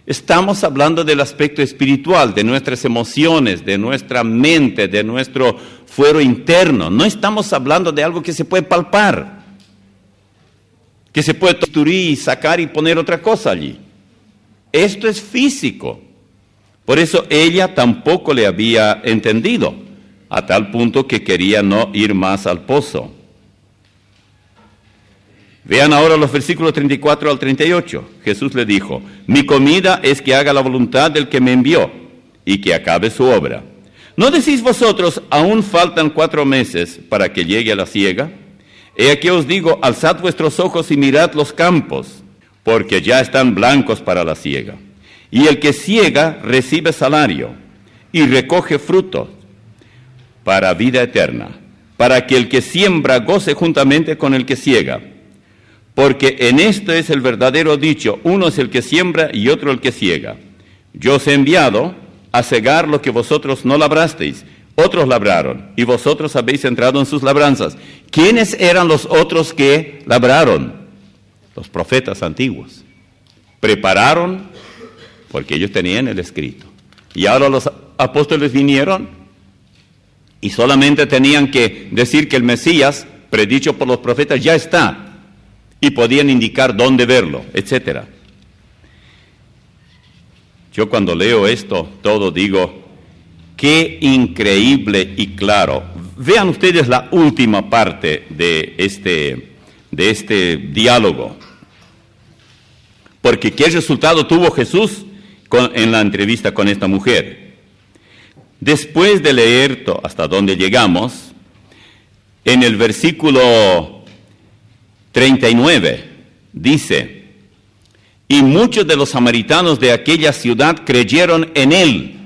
S1: estamos hablando del aspecto espiritual, de nuestras emociones, de nuestra mente, de nuestro fuero interno. No estamos hablando de algo que se puede palpar, que se puede torturar y sacar y poner otra cosa allí. Esto es físico. Por eso ella tampoco le había entendido, a tal punto que quería no ir más al pozo. Vean ahora los versículos 34 al 38. Jesús le dijo, mi comida es que haga la voluntad del que me envió y que acabe su obra. ¿No decís vosotros, aún faltan 4 meses para que llegue a la siega? He aquí os digo, alzad vuestros ojos y mirad los campos, porque ya están blancos para la siega. Y el que siega recibe salario y recoge frutos para vida eterna, para que el que siembra goce juntamente con el que siega. Porque en esto es el verdadero dicho, uno es el que siembra y otro el que siega. Yo os he enviado a segar lo que vosotros no labrasteis, otros labraron, y vosotros habéis entrado en sus labranzas. ¿Quiénes eran los otros que labraron? Los profetas antiguos. Prepararon porque ellos tenían el escrito. Y ahora los apóstoles vinieron y solamente tenían que decir que el Mesías, predicho por los profetas, ya está. Y podían indicar dónde verlo, etc. Yo cuando leo esto todo digo, qué increíble y claro. Vean ustedes la última parte de este diálogo. Porque ¿qué resultado tuvo Jesús en la entrevista con esta mujer? Después de leer hasta donde llegamos, en el versículo 39 dice, y muchos de los samaritanos de aquella ciudad creyeron en él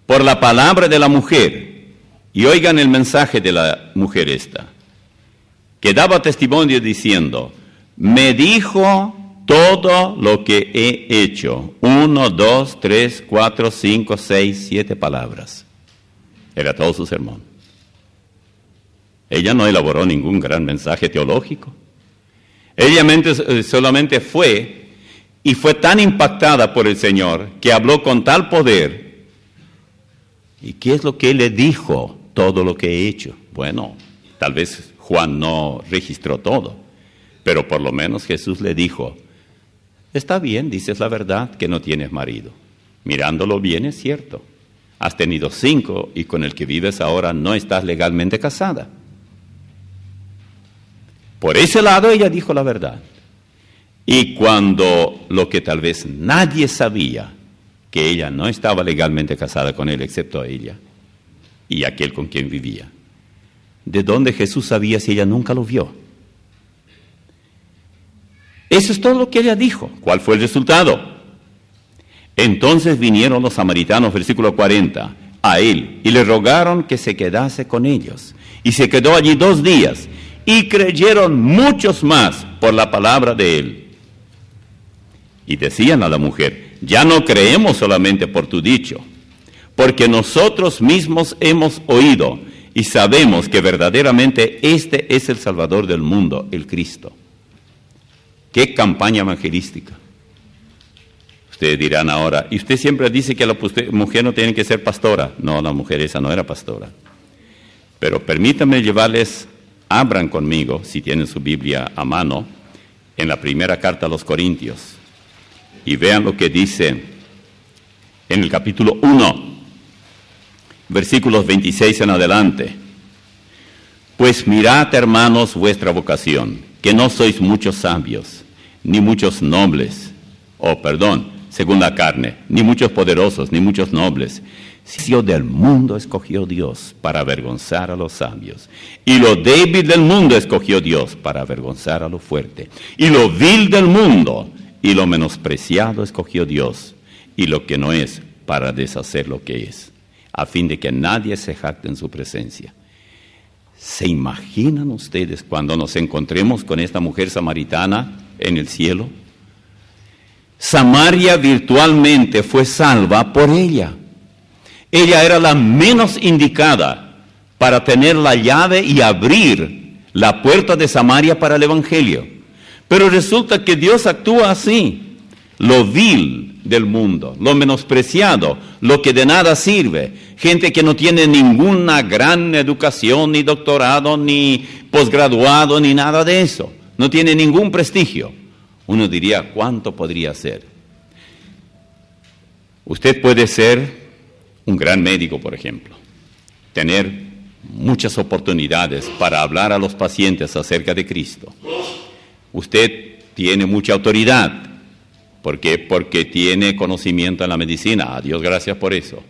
S1: por la palabra de la mujer. Y oigan el mensaje de la mujer esta, que daba testimonio diciendo, me dijo todo lo que he hecho. 1, 2, 3, 4, 5, 6, 7 palabras. Era todo su sermón. Ella no elaboró ningún gran mensaje teológico. Ella solamente fue, y fue tan impactada por el Señor, que habló con tal poder. ¿Y qué es lo que Él le dijo? Todo lo que he hecho. Bueno, tal vez Juan no registró todo, pero por lo menos Jesús le dijo, está bien, dices la verdad, que no tienes marido. Mirándolo bien es cierto. Has tenido 5 y con el que vives ahora no estás legalmente casada. Por ese lado ella dijo la verdad. Y cuando lo que tal vez nadie sabía, que ella no estaba legalmente casada con él, excepto a ella y aquel con quien vivía, ¿de dónde Jesús sabía si ella nunca lo vio? Eso es todo lo que ella dijo. ¿Cuál fue el resultado? Entonces vinieron los samaritanos, versículo 40, a él y le rogaron que se quedase con ellos. Y se quedó allí 2 días. Y creyeron muchos más por la palabra de él. Y decían a la mujer, ya no creemos solamente por tu dicho, porque nosotros mismos hemos oído y sabemos que verdaderamente este es el Salvador del mundo, el Cristo. ¡Qué campaña evangelística! Ustedes dirán ahora, y usted siempre dice que la mujer no tiene que ser pastora. No, la mujer esa no era pastora. Pero permítanme llevarles, abran conmigo, si tienen su Biblia a mano, en la primera carta a los Corintios, y vean lo que dice en el capítulo 1, versículos 26 en adelante. Pues mirad, hermanos, vuestra vocación, que no sois muchos sabios, ni muchos nobles, según la carne, ni muchos poderosos, ni muchos nobles. Si del mundo escogió Dios para avergonzar a los sabios, y lo débil del mundo escogió Dios para avergonzar a lo fuerte, y lo vil del mundo y lo menospreciado escogió Dios, y lo que no es para deshacer lo que es, a fin de que nadie se jacte en su presencia. ¿Se imaginan ustedes cuando nos encontremos con esta mujer samaritana en el cielo? Samaria virtualmente fue salva por ella. Ella era la menos indicada para tener la llave y abrir la puerta de Samaria para el Evangelio. Pero resulta que Dios actúa así. Lo vil del mundo, lo menospreciado, lo que de nada sirve. Gente que no tiene ninguna gran educación, ni doctorado, ni posgraduado, ni nada de eso. No tiene ningún prestigio. Uno diría, ¿cuánto podría ser? Usted puede ser un gran médico, por ejemplo, tener muchas oportunidades para hablar a los pacientes acerca de Cristo. Usted tiene mucha autoridad. ¿Por qué? Porque tiene conocimiento en la medicina. A Dios gracias por eso.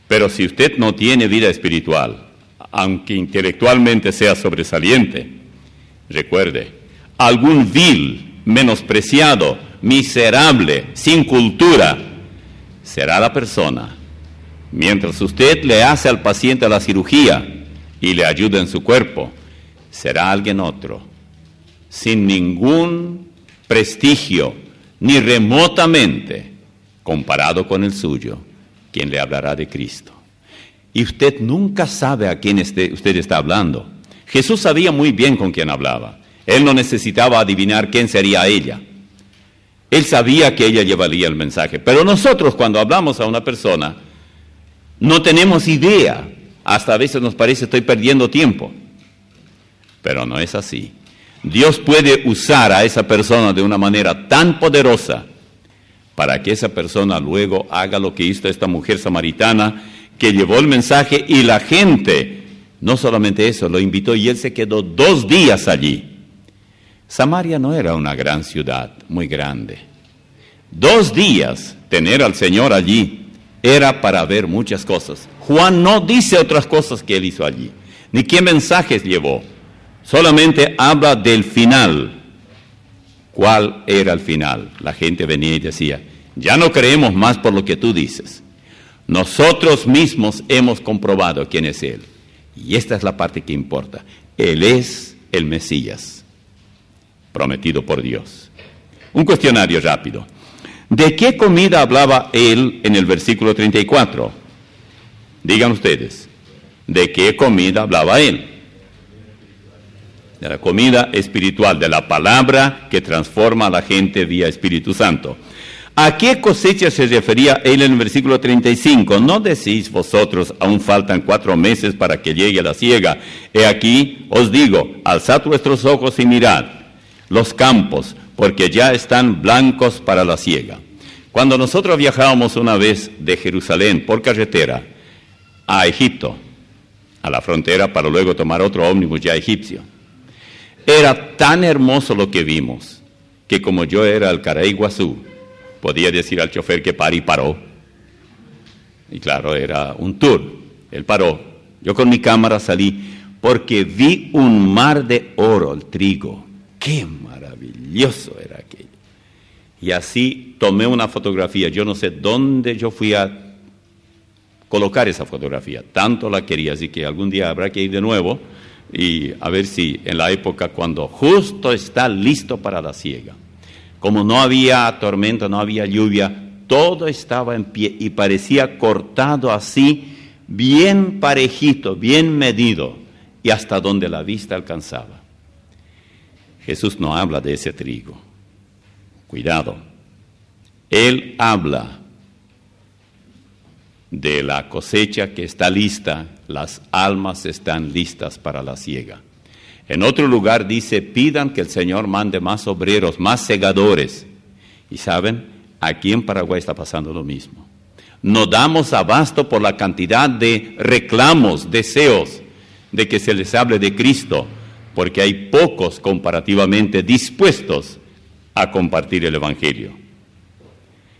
S1: Pero si usted no tiene vida espiritual, aunque intelectualmente sea sobresaliente, recuerde, algún vil, menospreciado, miserable, sin cultura, será la persona. Mientras usted le hace al paciente la cirugía y le ayuda en su cuerpo, será alguien otro, sin ningún prestigio, ni remotamente comparado con el suyo, quien le hablará de Cristo. Y usted nunca sabe a quién usted está hablando. Jesús sabía muy bien con quién hablaba. Él no necesitaba adivinar quién sería ella. Él sabía que ella llevaría el mensaje. Pero nosotros, cuando hablamos a una persona, no tenemos idea. Hasta a veces nos parece estoy perdiendo tiempo. Pero no es así. Dios puede usar a esa persona de una manera tan poderosa para que esa persona luego haga lo que hizo esta mujer samaritana, que llevó el mensaje y la gente, no solamente eso, lo invitó y él se quedó 2 días allí. Samaria no era una gran ciudad, muy grande. 2 días tener al Señor allí era para ver muchas cosas. Juan no dice otras cosas que él hizo allí, ni qué mensajes llevó. Solamente habla del final. ¿Cuál era el final? La gente venía y decía, ya no creemos más por lo que tú dices. Nosotros mismos hemos comprobado quién es Él. Y esta es la parte que importa. Él es el Mesías, prometido por Dios. Un cuestionario rápido. ¿De qué comida hablaba Él en el versículo 34? Digan ustedes. ¿De qué comida hablaba él? De la comida espiritual, de la palabra que transforma a la gente vía Espíritu Santo. ¿A qué cosecha se refería él en el versículo 35? ¿No decís vosotros, aún faltan 4 meses para que llegue la siega? He aquí, os digo, alzad vuestros ojos y mirad los campos, porque ya están blancos para la siega. Cuando nosotros viajábamos una vez de Jerusalén por carretera a Egipto, a la frontera, para luego tomar otro ómnibus ya egipcio, era tan hermoso lo que vimos, que como yo era el Caray Guazú, podía decir al chofer que pare y paró. Y claro, era un tour. Él paró. Yo con mi cámara salí porque vi un mar de oro, el trigo. ¡Qué maravilloso era aquello! Y así tomé una fotografía. Yo no sé dónde yo fui a colocar esa fotografía. Tanto la quería, así que algún día habrá que ir de nuevo y a ver si en la época cuando justo está listo para la siega. Como no había tormenta, no había lluvia, todo estaba en pie y parecía cortado así, bien parejito, bien medido, y hasta donde la vista alcanzaba. Jesús no habla de ese trigo. Cuidado. Él habla de la cosecha que está lista, las almas están listas para la siega. En otro lugar dice, pidan que el Señor mande más obreros, más segadores. Y saben, aquí en Paraguay está pasando lo mismo. No damos abasto por la cantidad de reclamos, deseos de que se les hable de Cristo, porque hay pocos comparativamente dispuestos a compartir el Evangelio.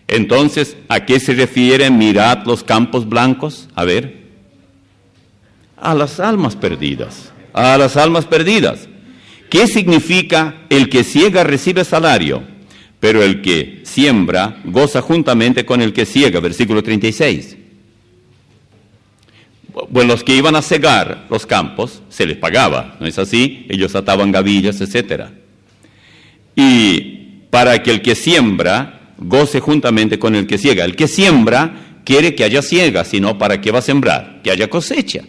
S1: Entonces, ¿a qué se refiere mirad los campos blancos? A ver, a las almas perdidas. A las almas perdidas. ¿Qué significa el que siega recibe salario, pero el que siembra goza juntamente con el que siega? Versículo 36. Bueno, los que iban a segar los campos, se les pagaba, ¿no es así? Ellos ataban gavillas, etc. Y para que el que siembra goce juntamente con el que siega. El que siembra quiere que haya siega, sino ¿para qué va a sembrar? Que haya cosecha.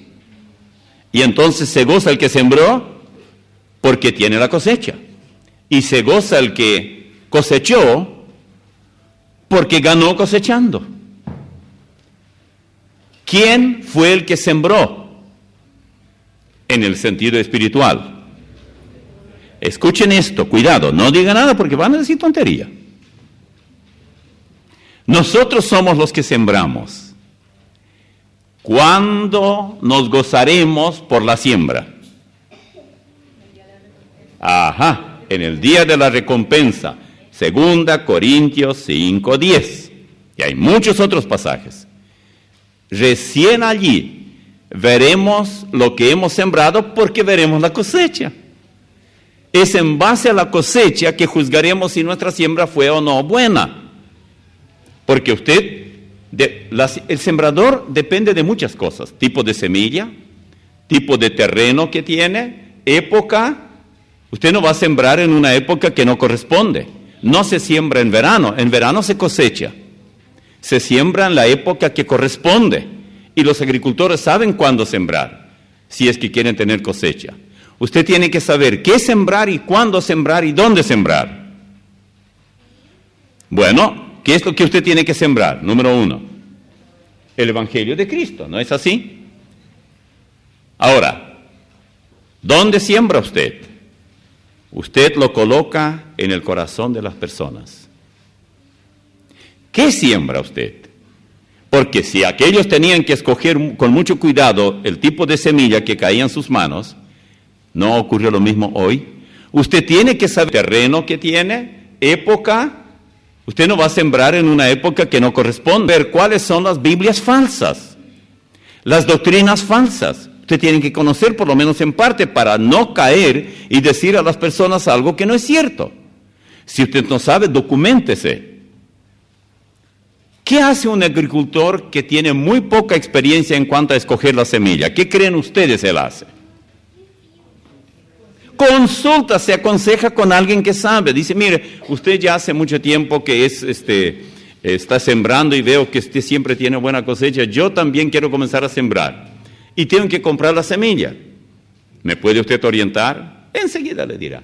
S1: Y entonces se goza el que sembró porque tiene la cosecha. Y se goza el que cosechó porque ganó cosechando. ¿Quién fue el que sembró? En el sentido espiritual. Escuchen esto, cuidado, no digan nada porque van a decir tontería. Nosotros somos los que sembramos. ¿Cuándo nos gozaremos por la siembra? Ajá, en el día de la recompensa. 2 Corintios 5:10. Y hay muchos otros pasajes. Recién allí veremos lo que hemos sembrado porque veremos la cosecha. Es en base a la cosecha que juzgaremos si nuestra siembra fue o no buena. Porque el sembrador depende de muchas cosas. Tipo de semilla, tipo de terreno que tiene, época. Usted no va a sembrar en una época que no corresponde. No se siembra en verano se cosecha. Se siembra en la época que corresponde. Y los agricultores saben cuándo sembrar, si es que quieren tener cosecha. Usted tiene que saber qué sembrar y cuándo sembrar y dónde sembrar. Bueno, ¿qué es lo que usted tiene que sembrar? Número 1, el Evangelio de Cristo, ¿no es así? Ahora, ¿dónde siembra usted? Usted lo coloca en el corazón de las personas. ¿Qué siembra usted? Porque si aquellos tenían que escoger con mucho cuidado el tipo de semilla que caía en sus manos, ¿no ocurrió lo mismo hoy? Usted tiene que saber el terreno que tiene, época. Usted no va a sembrar en una época que no corresponde. Ver cuáles son las Biblias falsas, las doctrinas falsas. Usted tiene que conocer por lo menos en parte para no caer y decir a las personas algo que no es cierto. Si usted no sabe, documéntese. ¿Qué hace un agricultor que tiene muy poca experiencia en cuanto a escoger la semilla? ¿Qué creen ustedes él hace? Consulta, se aconseja con alguien que sabe. Dice, mire, usted ya hace mucho tiempo que está sembrando y veo que usted siempre tiene buena cosecha. Yo también quiero comenzar a sembrar. y tienen que comprar la semilla. ¿Me puede usted orientar? Enseguida le dirá.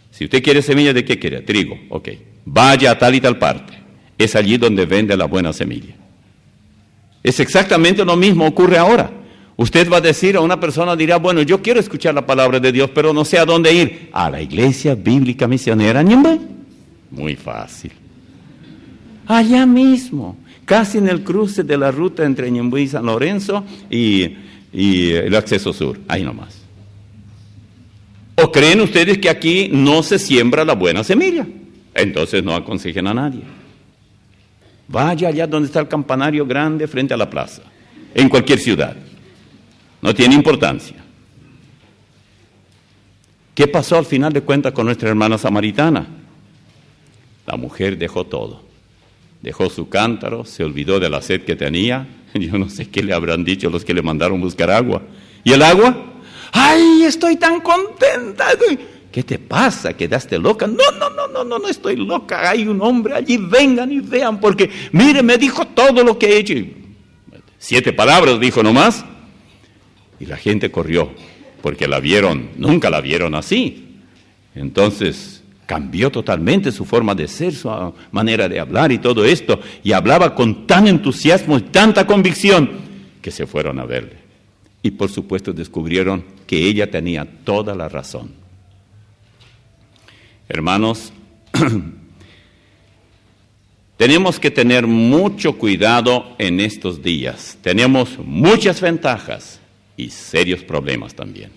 S1: Si usted quiere semilla, ¿de qué quiere? Trigo. Ok. Vaya a tal y tal parte. Es allí donde vende la buena semilla. Es exactamente lo mismo ocurre ahora. Usted va a decir a una persona, dirá, bueno, yo quiero escuchar la palabra de Dios, pero no sé a dónde ir. A la Iglesia Bíblica Misionera Ñembe. Muy fácil. Allá mismo, casi en el cruce de la ruta entre Ñembe y San Lorenzo y el acceso sur. Ahí nomás. ¿O creen ustedes que aquí no se siembra la buena semilla? Entonces no aconsejen a nadie. Vaya allá donde está el campanario grande frente a la plaza, en cualquier ciudad. No tiene importancia. ¿Qué pasó al final de cuentas con nuestra hermana samaritana? La mujer dejó todo. Dejó su cántaro, se olvidó de la sed que tenía. Yo no sé qué le habrán dicho los que le mandaron buscar agua. ¿Y el agua? ¡Ay, estoy tan contenta! ¿Qué te pasa? ¿Quedaste loca? No estoy loca. Hay un hombre allí, vengan y vean, porque mire, me dijo todo lo que he hecho. 7 palabras dijo nomás. Y la gente corrió, porque la vieron, nunca la vieron así. Entonces cambió totalmente su forma de ser, su manera de hablar y todo esto. Y hablaba con tan entusiasmo y tanta convicción que se fueron a verle. Y por supuesto descubrieron que ella tenía toda la razón. Hermanos, tenemos que tener mucho cuidado en estos días. Tenemos muchas ventajas y serios problemas también.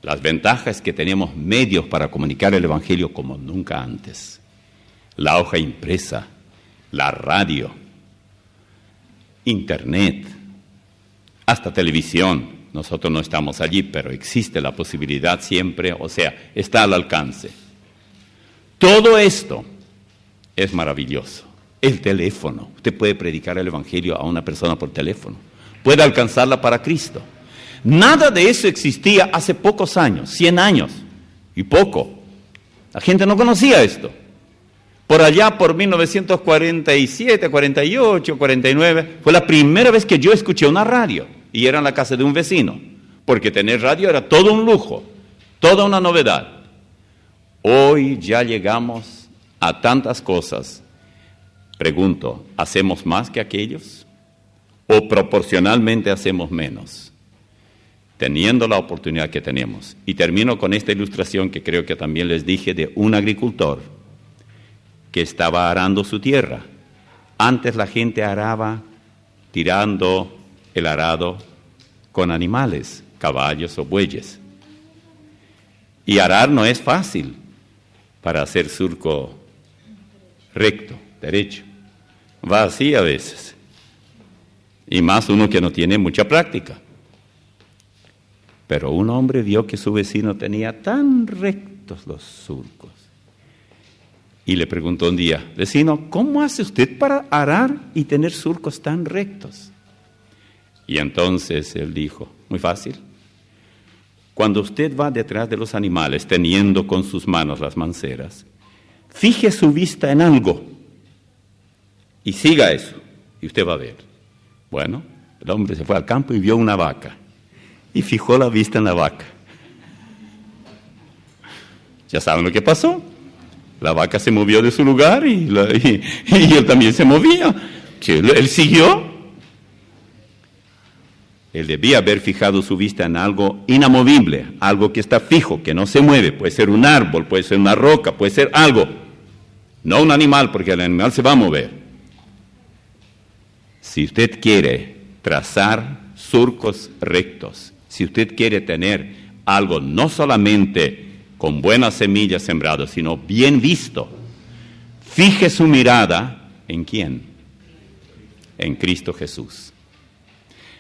S1: Las ventajas es que tenemos medios para comunicar el Evangelio como nunca antes. La hoja impresa, la radio, internet, hasta televisión. Nosotros no estamos allí, pero existe la posibilidad siempre, o sea, está al alcance. Todo esto es maravilloso. El teléfono, usted puede predicar el Evangelio a una persona por teléfono, puede alcanzarla para Cristo. Nada de eso existía hace pocos años, 100 años y poco. La gente no conocía esto. Por allá, por 1947, 48, 49, fue la primera vez que yo escuché una radio, y era en la casa de un vecino, porque tener radio era todo un lujo, toda una novedad. Hoy ya llegamos a tantas cosas. Pregunto, ¿hacemos más que aquellos? ¿O proporcionalmente hacemos menos? Teniendo la oportunidad que tenemos. Y termino con esta ilustración que creo que también les dije de un agricultor que estaba arando su tierra. Antes la gente araba tirando el arado con animales, caballos o bueyes. Y arar no es fácil para hacer surco recto, derecho. Va así a veces. Y más uno que no tiene mucha práctica. Pero un hombre vio que su vecino tenía tan rectos los surcos. Y le preguntó un día, vecino, ¿cómo hace usted para arar y tener surcos tan rectos? Y entonces él dijo, muy fácil. Cuando usted va detrás de los animales, teniendo con sus manos las manceras, fije su vista en algo y siga eso, y usted va a ver. Bueno, el hombre se fue al campo y vio una vaca, y fijó la vista en la vaca. ¿Ya saben lo que pasó? La vaca se movió de su lugar y él también se movía. Él siguió. Él debía haber fijado su vista en algo inamovible, algo que está fijo, que no se mueve. Puede ser un árbol, puede ser una roca, puede ser algo. No un animal, porque el animal se va a mover. Si usted quiere trazar surcos rectos, si usted quiere tener algo no solamente con buenas semillas sembradas, sino bien visto, fije su mirada ¿en quién? En Cristo Jesús.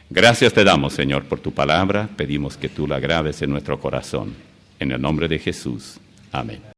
S1: Gracias te damos, Señor, por tu palabra. Pedimos que tú la grabes en nuestro corazón. En el nombre de Jesús. Amén.